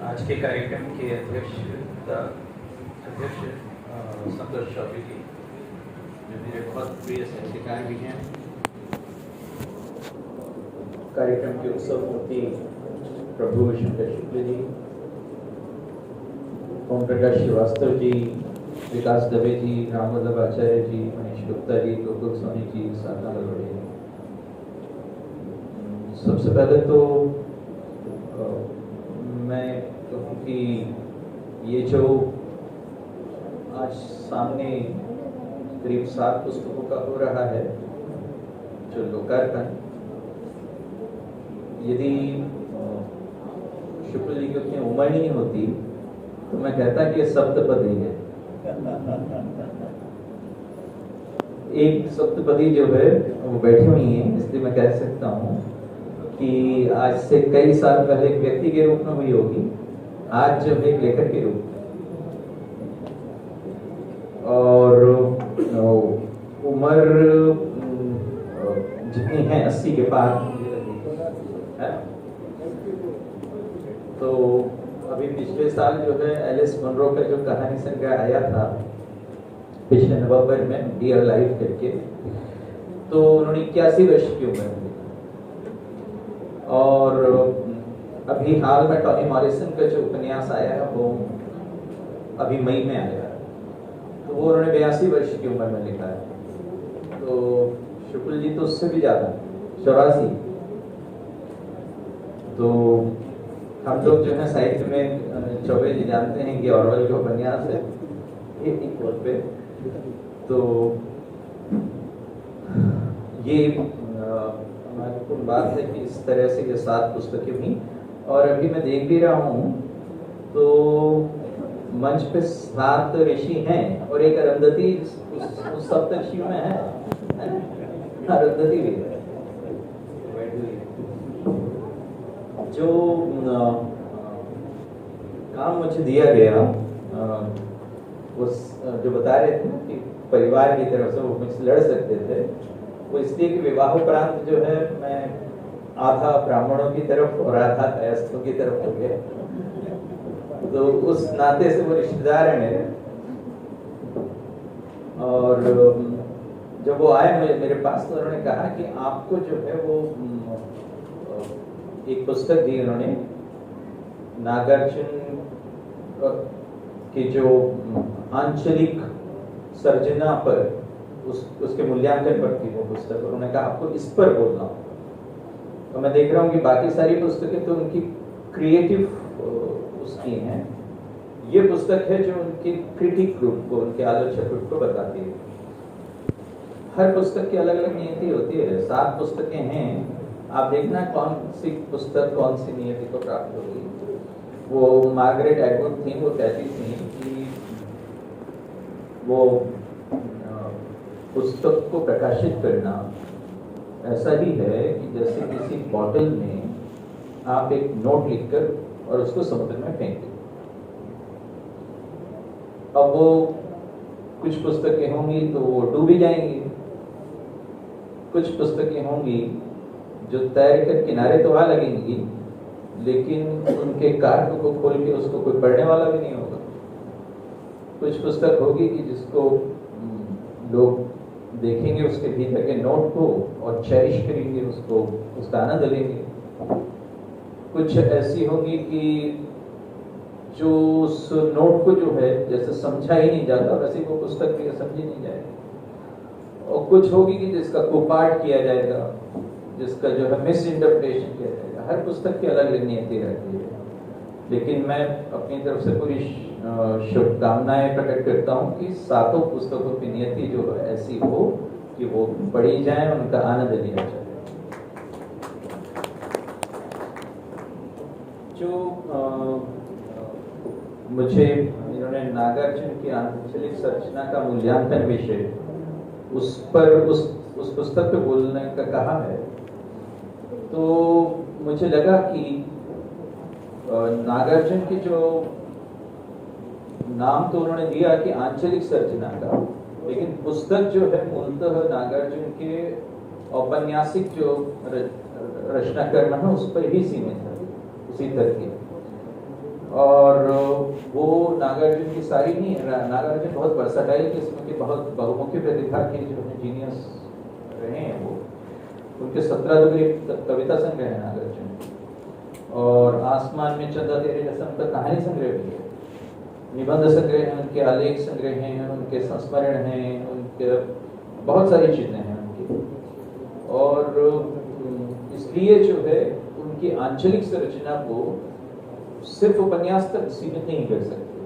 आज के कार्यक्रम के अध्यक्ष संतोष चौधरी जी, जो मेरे बहुत प्रिय साहित्यकार भी हैं। कार्यक्रम के उत्सव मूर्ति प्रभु शंकर शुक्ल जी, ओम प्रकाश श्रीवास्तव जी, विकास दवे जी, राम वल्लभ आचार्य जी, मनीष गुप्ता जी, गोकुल स्वामी जी, साधना ललोड़े। सबसे पहले तो मैं कहूँ कि ये जो आज सामने करीब 7 पुस्तकों का हो रहा है जो लोकार्पण, यदि शुक्ल जी की उतनी उम्र नहीं होती तो मैं कहता कि ये सप्तपदी है। एक सप्तपदी जो है वो बैठी हुई है, इसलिए मैं कह सकता हूँ कि आज से कई साल पहले एक व्यक्ति के रूप में हुई होगी, आज जो एक लेखक के रूप में। और उम्र जितनी है 80 के पार है। तो अभी पिछले साल जो है एलिस मनरो का जो कहानी संग्रह आया था पिछले नवंबर में, डियर लाइफ करके, तो उन्होंने 81 वर्ष की उम्र में। और अभी हाल में टॉनी मॉरिसन का जो उपन्यास आया है वो अभी मई में आया, तो वो उन्होंने 82 वर्ष की उम्र में लिखा है। तो शुक्ल जी तो उससे भी ज्यादा 84। तो हम लोग जो है साहित्य में चौबे जी जानते हैं कि ऑरवेल का उपन्यास है एक पे। तो ये महत्वपूर्ण बात है कि इस तरह से ये 7 पुस्तकें हुई। और अभी मैं देख भी रहा हूँ तो मंच पे 7 ऋषि हैं और एक अरुंधति उस सप्तर्षियों में है, अरुंधति भी है। जो काम मुझे दिया गया, उस जो बता रहे थे कि परिवार की तरफ से वो मुझसे लड़ सकते थे, वो इसलिए कि विवाहोपरांत जो है मैं आधा ब्राह्मणों की तरफ और आधा कायस्थों की तरफ हो गया, तो उस नाते से वो रिश्तेदार है मेरे। और जब वो आए मेरे पास तो उन्होंने कहा कि आपको जो है वो एक पुस्तक दी उन्होंने, नागार्जुन की जो आंचलिक सर्जना पर उसके मूल्यांकन पर थी वो पुस्तक, और उन्होंने कहा आपको इस पर बोलना हो। तो मैं देख रहा हूँ कि बाकी सारी पुस्तकें तो उनकी क्रिएटिव उसकी हैं, ये पुस्तक है जो उनकी क्रिटिक रूप को, उनके आलोचक रूप को बताती है। हर पुस्तक की अलग अलग नियति होती है। 7 पुस्तकें हैं, आप देखना कौन सी पुस्तक कौन सी नियति को प्राप्त होगी। वो मार्गरेट एटवुड थी, वो कहती थी कि वो पुस्तक को प्रकाशित करना ऐसा ही है कि जैसे किसी बॉटल में आप एक नोट लिखकर और उसको समुद्र में फेंक दें। अब वो कुछ पुस्तकें होंगी तो वो डूबी जाएंगी, कुछ पुस्तकें होंगी जो तैर कर किनारे तो आ लगेंगी, लेकिन उनके कार्य को खोल के उसको कोई पढ़ने वाला भी नहीं होगा। कुछ पुस्तक होगी कि जिसको लोग देखेंगे उसके भीतर के नोट को और चेरिश करेंगे, उसको उसका आनंद लेंगे। कुछ ऐसी होगी कि जो उस नोट को जो है जैसे समझा ही नहीं जाता वैसे वो पुस्तक भी समझी नहीं जाएगी। और कुछ होगी कि जिसका कुपाठ किया जाएगा, जिसका जो है मिस इंटरप्रिटेशन किया जाएगा। हर पुस्तक की अलग अलग नियति रहती है, लेकिन मैं अपनी तरफ से पूरी शुभकामनाएं प्रकट करता हूँ कि 7 पुस्तकों की नियति जो है ऐसी हो कि वो पढ़ी जाए, उनका आनंद लिया जाए। जो मुझे इन्होंने नागार्जुन की आंचलिक संरचना का मूल्यांकन विषय उस पुस्तक पे बोलने का कहा है, तो मुझे लगा कि नागार्जुन की जो नाम तो उन्होंने दिया कि आंचलिक सर्जना का, लेकिन पुस्तक जो है मूलतः नागार्जुन के औपन्यासिक जो रचनाक्रम है उस पर ही सीमित है, उसी तरह की। और वो नागार्जुन की सारी नहीं, नागार्जुन बहुत वर्सटाइल किस्म के, बहुत बहुमुखी प्रतिभा के जो है जीनियस रहे हैं वो। उनके 17 कविता संग्रह है नागार्जुन, और आसमान में चंदा तेरे जैसा उनका कहानी संग्रह भी है, निबंध संग्रह है उनके, आलेख संग्रह हैं उनके, संस्मरण हैं उनके, बहुत सारी चीजें हैं उनकी। और इसलिए जो है उनकी आंचलिक संरचना को सिर्फ उपन्यास तक सीमित नहीं कर सकते,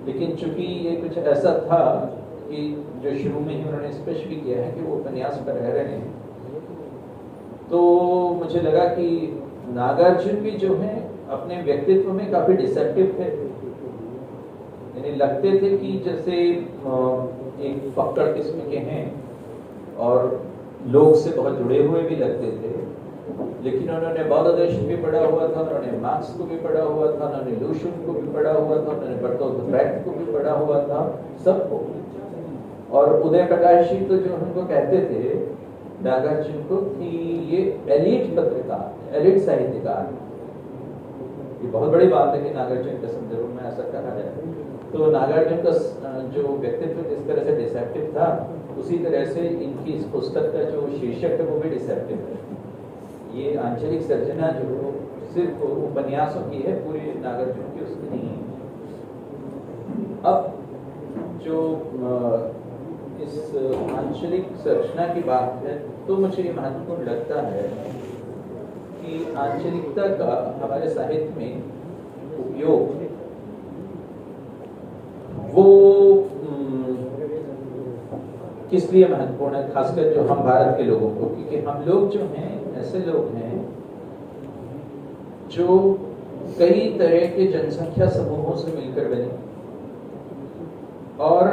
लेकिन चूंकि ये कुछ ऐसा था कि जो शुरू में ही उन्होंने स्पष्ट भी किया है कि वो उपन्यास पर रह रहे हैं, तो मुझे लगा कि नागार्जुन भी जो है अपने व्यक्तित्व में काफी डिसेप्टिव थे। यानी लगते थे कि जैसे एक फक्कड़ किस्म के हैं और लोग से बहुत जुड़े हुए भी लगते थे, लेकिन उन्होंने बौद्ध दर्शन भी पढ़ा हुआ था, उन्होंने मार्क्स को भी पढ़ा हुआ था, उन्होंने लुशियन को भी पढ़ा हुआ था, उन्होंने बर्टोल्ट ब्रेख्ट को भी पढ़ा हुआ था, सबको। और उदय प्रकाश जी तो जो उनको कहते थे नागार्जुन को कि ये एलिट पत्रकार, एलिट साहित्यकार। ये बहुत बड़ी बात है कि नागार्जुन के संदर्भ में ऐसा कहा जाए। तो नागार्जुन का जो व्यक्तित्व जिस तरह से डिसेप्टिव था, उसी तरह से इनकी इस पुस्तक का जो शीर्षक है वो भी डिसेप्टिव है। ये आंचलिक सर्जना जो सिर्फ उपन्यासों की है, पूरे नागार्जुन की उसकी नहीं है। अब जो इस आंचलिक संरचना की बात है, तो मुझे ये महत्वपूर्ण लगता है कि आंचलिकता का हमारे साहित्य में उपयोग वो किस लिए महत्वपूर्ण है, खासकर जो हम भारत के लोगों को, क्योंकि हम लोग जो हैं ऐसे लोग हैं जो कई तरह के जनसंख्या समूहों से मिलकर बने, और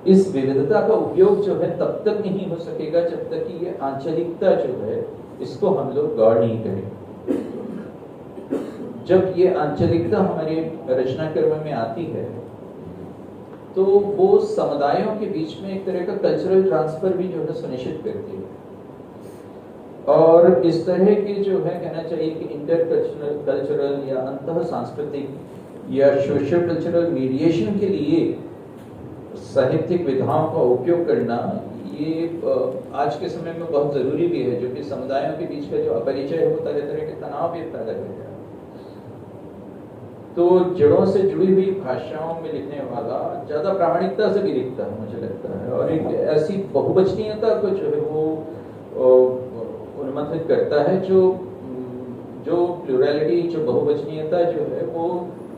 इस विविधता का उपयोग जो है तब तक नहीं हो सकेगा जब तक कि ये आंचलिकता जो है इसको हम लोग गौर नहीं करें। जब ये आंचलिकता हमारे रचना कर्म में आती है तो वो समुदायों के बीच में एक तरह का कल्चरल ट्रांसफर भी जो है सुनिश्चित करती है, और इस तरह के जो है कहना चाहिए कि इंटर कल्चरल या अंतः सांस्कृतिक या सोशल कल्चरल मीडिएशन के लिए साहित्यिक विधाओं का उपयोग करना, ये आज के समय में बहुत जरूरी भी है, जो कि समुदायों के बीच का जो अपरिचय होता है, तरह के तनाव भी पैदा करता है। तो जड़ों से जुड़ी हुई भाषाओं में लिखने वाला ज्यादा प्रामाणिकता से भी लिखता है, मुझे लगता है, और एक ऐसी बहुवचनीयता को जो है वो उन्मत्त करता है, जो प्लुरैलिटी, जो बहुवचनीयता जो है वो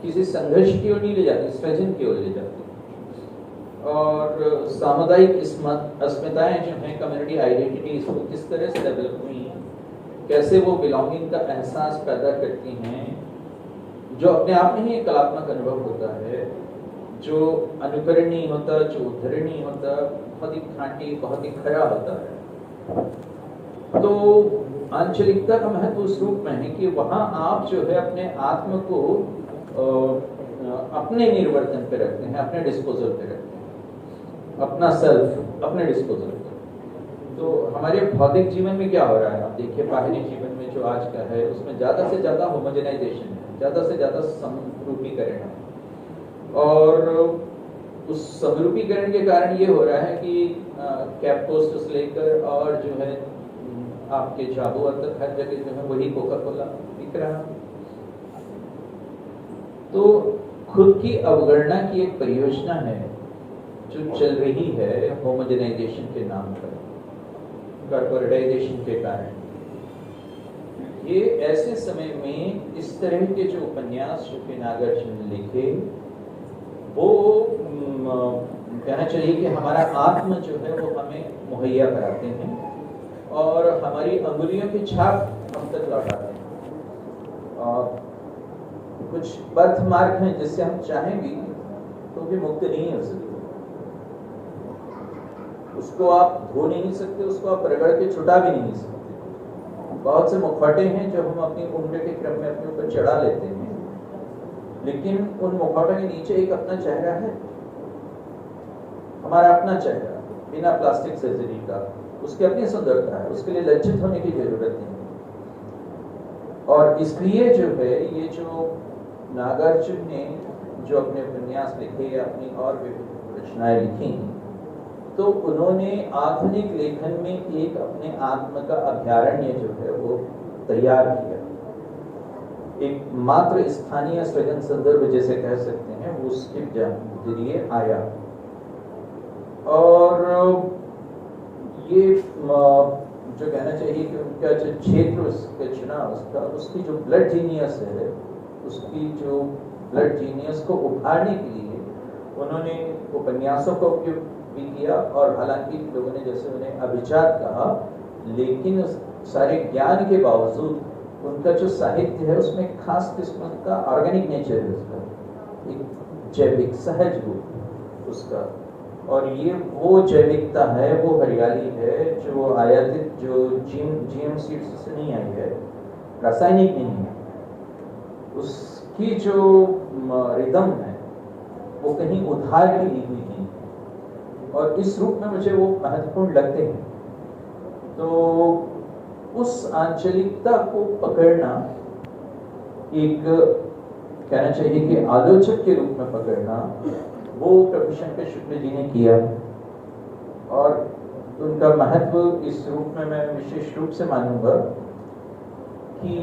किसी संघर्ष की ओर नहीं ले जाती, सृजन की ओर ले जाती। और सामुदायिक अस्मिताएं जो हैं, कम्युनिटी आइडेंटिटीज, वो किस तरह से डेवलप हुई, कैसे वो बिलोंगिंग का एहसास पैदा करती हैं, जो अपने आप में ही एक कलात्मक अनुभव होता है, जो अनुकरण नहीं होता, जो उद्धरण नहीं होता, बहुत ही खांटी, बहुत ही खरा होता है। तो आंचलिकता का महत्व उस रूप में है कि वहां आप जो है अपने आत्म को अपने निर्वर्तन पे रखते हैं, अपने डिस्पोजल पे रखते हैं, अपना सेल्फ अपने डिस्पोजल पे। तो हमारे भौतिक जीवन में क्या हो रहा है, आप देखिए बाहरी जीवन में जो आज का है उसमें ज्यादा से ज्यादा होमोजेनाइजेशन है, ज्यादा से ज्यादा समरूपीकरण है, और उस समरूपीकरण के कारण ये हो रहा है कि कैप पोस्ट से लेकर और जो है आपके झाबुआ तक हर जगह जो है वही कोका कोला दिख रहा। तो खुद की अवगणना की एक परियोजना है जो चल रही है होमोजेनाइजेशन के नाम पर, कॉर्पोरेटाइजेशन के कारण। ये ऐसे समय में इस तरह के जो उपन्यास जो कि नागार्जुन ने लिखे, वो कहना चाहिए कि हमारा आत्म जो है वो हमें मुहैया कराते हैं और हमारी अंगुलियों की छाप हम तक लौटाते हैं। और कुछ बर्थ मार्क हैं जिससे हम चाहें भी तो भी मुक्त नहीं हो सकते, उसको आप धो नहीं सकते, उसको आप रगड़ के छुटा भी नहीं सकते। बहुत से मुखौटे हैं जो हम अपनी उम्र के क्रम में अपने ऊपर चढ़ा लेते हैं, लेकिन उन मुखौटों के नीचे एक अपना चेहरा है, हमारा अपना चेहरा, बिना प्लास्टिक सर्जरी का। उसकी अपनी सुंदरता है, उसके लिए लज्जित होने की जरूरत नहीं। और इसलिए जो है ये जो नागार्जुन ने जो अपने उपन्यास लिखे या अपनी और रचनाएं लिखी, तो उन्होंने आधुनिक लेखन में एक अपने आत्म का अभ्यारण्य जो है वो तैयार किया। एक मात्र स्थानीय सृजन संदर्भ जैसे कह सकते हैं, वो उसके जरिए आया। और ये जो कहना चाहिए कि उनका जो क्षेत्र उसका चुना, उसकी जो ब्लड जीनियस है, उसकी जो ब्लड जीनियस को उभारने के लिए उन्होंने उपन्यासों का उपयोग भी किया। और हालांकि लोगों ने जैसे उन्हें अभिजात कहा, लेकिन सारे ज्ञान के बावजूद उनका जो साहित्य है उसमें खास किस्म का ऑर्गेनिक नेचर है, उसका एक जैविक सहज रूप उसका। और ये वो जैविकता है, वो हरियाली है जो आयातित, जो जीएम सीड्स से नहीं आई है, रासायनिक नहीं है। उसकी जो रिदम है वो कहीं उधार की ली हुई नहीं, और इस रूप में मुझे वो महत्वपूर्ण लगते हैं। तो उस आंचलिकता को पकड़ना, एक कहना चाहिए कि आलोचक के रूप में पकड़ना, वो प्रभुशंकर शुक्ल जी ने किया। और उनका महत्व इस रूप में मैं विशेष रूप से मानूंगा कि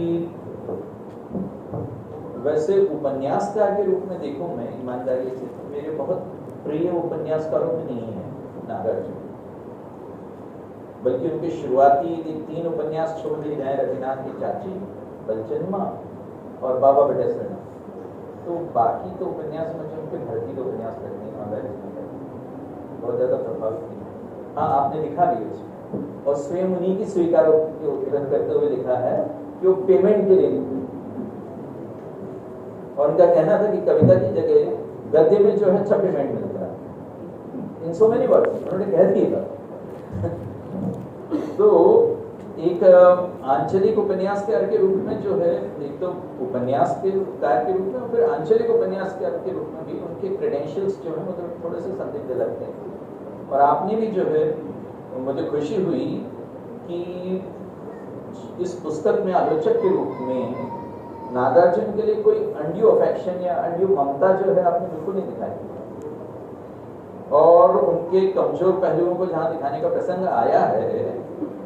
वैसे उपन्यासकार के रूप में देखूं मैं ईमानदारी से, तो मेरे बहुत प्रिय उपन्यासकारों में नहीं है नागार्जुन, बल्कि उनके शुरुआती 3 उपन्यास छोड़ दिए जाए, रघुनाथ की चाची, बलचन्मा और बाबा बटेसरना, तो बाकी तो उपन्यास मुझे उनके भर्ती के उपन्यास लगते हैं, बहुत ज्यादा प्रभावित नहीं। हाँ, आपने लिखा भी उसमें, और स्वयं उन्हीं की स्वीकारों को उद्धरण करते हुए लिखा है कि वो पेमेंट के लिए, और उनका कहना था कि कविता की जगह गद्य में जो है अच्छा पेमेंट मिलता है, इन सो मेनी वर्ड्स उन्होंने कह दिया। तो एक आंचलिक उपन्यासकार के रूप में जो है, एक तो उपन्यास के कार के रूप में, और फिर आंचलिक उपन्यासकार के रूप में भी उनके क्रेडेंशियल्स जो है मतलब थोड़े से संदिग्ध लगते हैं। और आपने भी जो है, मुझे खुशी हुई कि इस पुस्तक में आलोचक के रूप में नागार्जुन के लिए कोई अनड्यू अफेक्शन या अनड्यू ममता जो है आपने बिल्कुल नहीं दिखाई, और उनके कमजोर पहलुओं को जहाँ दिखाने का प्रसंग आया है,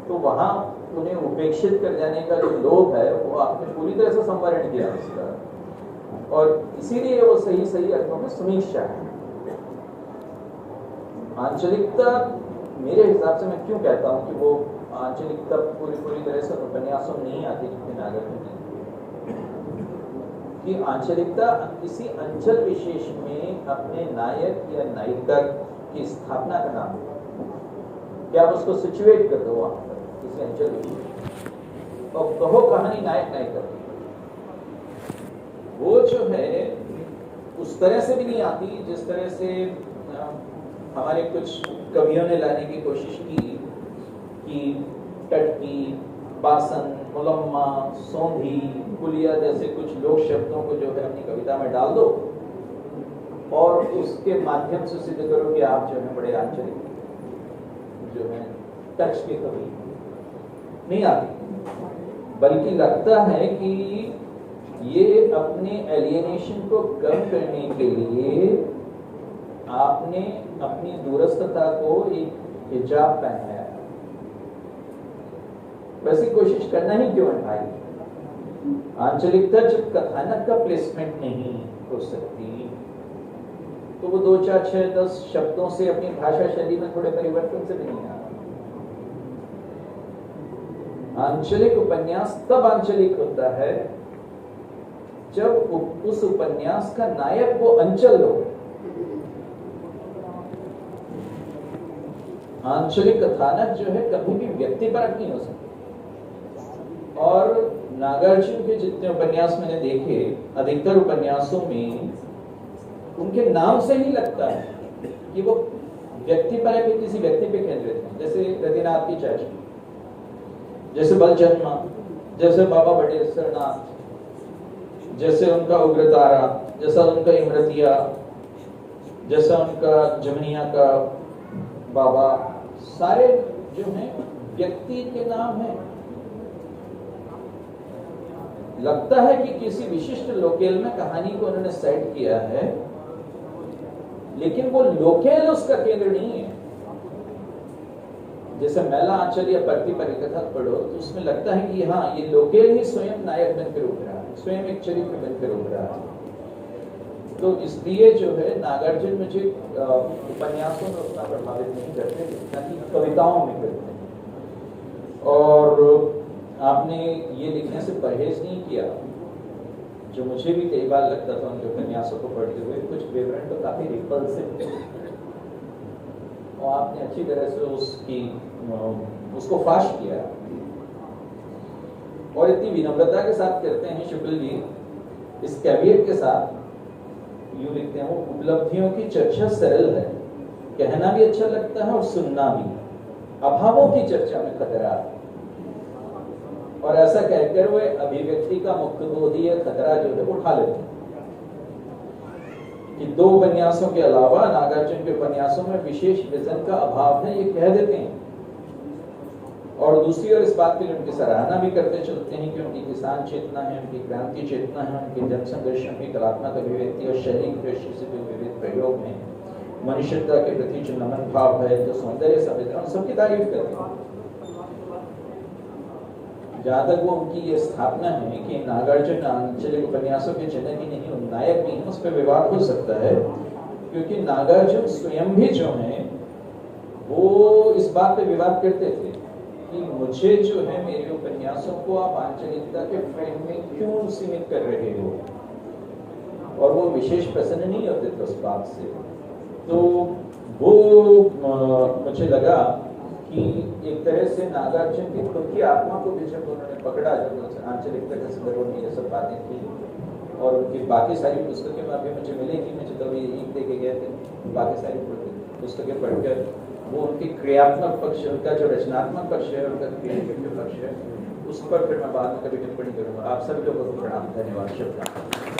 तो वहाँ उन्हें उपेक्षित कर जाने का जो लोभ है वो आपने पूरी तरह से संवरण किया उसका, और इसीलिए वो सही सही अर्थों में समीक्षा है। आंचलिकता मेरे हिसाब से, मैं क्यों कहता हूँ कि वो आंचलिकता पूरी तरह से उपन्यासों में नहीं आती जितने नागार्जुन ने, कि आंचलिकता किसी अंचल विशेष में अपने नायक या नायिका की स्थापना का नाम है, कि आप उसको सिचुएट कर दो वहां पर किसी अंचल विशेष, और कहो कहानी नायक नायिका, वो जो है उस तरह से भी नहीं आती जिस तरह से हमारे कुछ कवियों ने लाने की कोशिश की कि टटकी, बासन, मुलम्मा, सौंधी, कुलिया जैसे कुछ लोक शब्दों को जो है अपनी कविता में डाल दो, और उसके माध्यम से सिद्ध करो कि आप जो है बड़े आंचलिक जो है टच के कवि। नहीं आती, बल्कि लगता है कि ये अपने एलियनेशन को कम करने के लिए आपने अपनी दूरस्थता को एक हिजाब पहनाया। वैसी कोशिश करना ही क्यों है भाई? आंचलिकता जब कथानक का प्लेसमेंट नहीं हो सकती, तो वो 2, 4, 6, 10 शब्दों से अपनी भाषा शैली में थोड़े परिवर्तन से भी नहीं आ रहा। आंचलिक उपन्यास तब आंचलिक होता है जब उस उपन्यास का नायक वो अंचल हो। आंचलिक कथानक जो है कभी भी व्यक्तिपरक नहीं हो सकता, और नागार्जुन के जितने उपन्यास मैंने देखे, अधिकतर उपन्यासों में उनके नाम से ही लगता है कि वो व्यक्तिपरक किसी व्यक्ति पे केंद्रित है, जैसे रघुनाथ की चाची, जैसे बलजन्मा, जैसे बाबा बटेसरनाथ, जैसे उनका उग्रतारा, जैसा उनका इमरतिया, जैसा उनका जमनिया का बाबा, सारे जो हैं व्यक्ति के नाम हैं। लगता है कि किसी विशिष्ट लोकेल में कहानी को उन्होंने सेट किया है, लेकिन वो लोकेल उसका केंद्र नहीं है। जैसे मैला आंचल या परती परिकथा पढ़ो तो उसमें लगता है कि हाँ, ये लोकेल ही स्वयं नायक बनकर उभरा है, स्वयं एक चरित्र बनकर उभरा है। तो इसलिए जो है नागार्जुन मुझे उपन्यासों में उतना प्रभावित नहीं करते जितना कि कविताओं में करते हैं। और आपने ये लिखने से परहेज नहीं किया, जो मुझे भी कई बार लगता था उनके उपन्यासों को पढ़ते हुए, कुछ विवरण तो काफी रिपल्सिव थे और आपने अच्छी तरह से उसको फाश किया और इतनी विनम्रता के साथ करते हैं शुक्ल जी, इस कैवियट के साथ यूं लिखते हैं, वो उपलब्धियों की चर्चा सरल है, कहना भी अच्छा लगता है और सुनना भी, अभावों की चर्चा में खतरा है। और ऐसा कहकर वे अभिव्यक्ति का मुक्तबोधीय खतरा जो है उठा लेते हैं कि दो उपन्यासों के अलावा नागार्जुन के उपन्यासों में विशेष विजन का अभाव है, ये कह देते हैं। और दूसरी ओर इस बात के लिए उनकी सराहना भी करते चलते हैं कि उनकी किसान चेतना है, उनकी क्रांति चेतना है, उनके जनसंघर्षों की कलात्मक अभिव्यक्ति और शैली की दृष्टि से जो विविध प्रयोग हैं, मनुष्यता के प्रति जो नमन भाव है, जो सौंदर्य संवेदना, सबकी तारीफ करते हैं। जहां तक वो उनकी ये स्थापना है कि नागार्जुन आंचलिक उपन्यासों के जनक ही नहीं, नायक नहीं, उस पर विवाद हो सकता है, क्योंकि नागार्जुन स्वयं भी जो है वो इस बात पे विवाद करते थे कि मुझे जो है मेरे उपन्यासों को आप आंचलिकता के फ्रेम में क्यों सीमित कर रहे हो, और वो विशेष प्रसन्न नहीं होते थे उस बात से। तो वो मुझे लगा कि एक तरह से नागार्जुन की खुद की आत्मा को भी जब उन्होंने पकड़ा, जब आंचलिकता के संदर्भ में ये सब बातें की, और उनकी बाकी सारी पुस्तकें अभी मुझे मिलेगी, मुझे तो अभी एक दे के गए थे, बाकी सारी पुस्तकें पढ़कर वो उनकी क्रियात्मक पक्ष, उनका जो रचनात्मक पक्ष है, उनका क्रिएटिव पक्ष है, उस पर फिर मैं बाद में कभी टिप्पणी करूँगा। आप सभी लोगों को प्रणाम, धन्यवाद, शुभकामनाएं।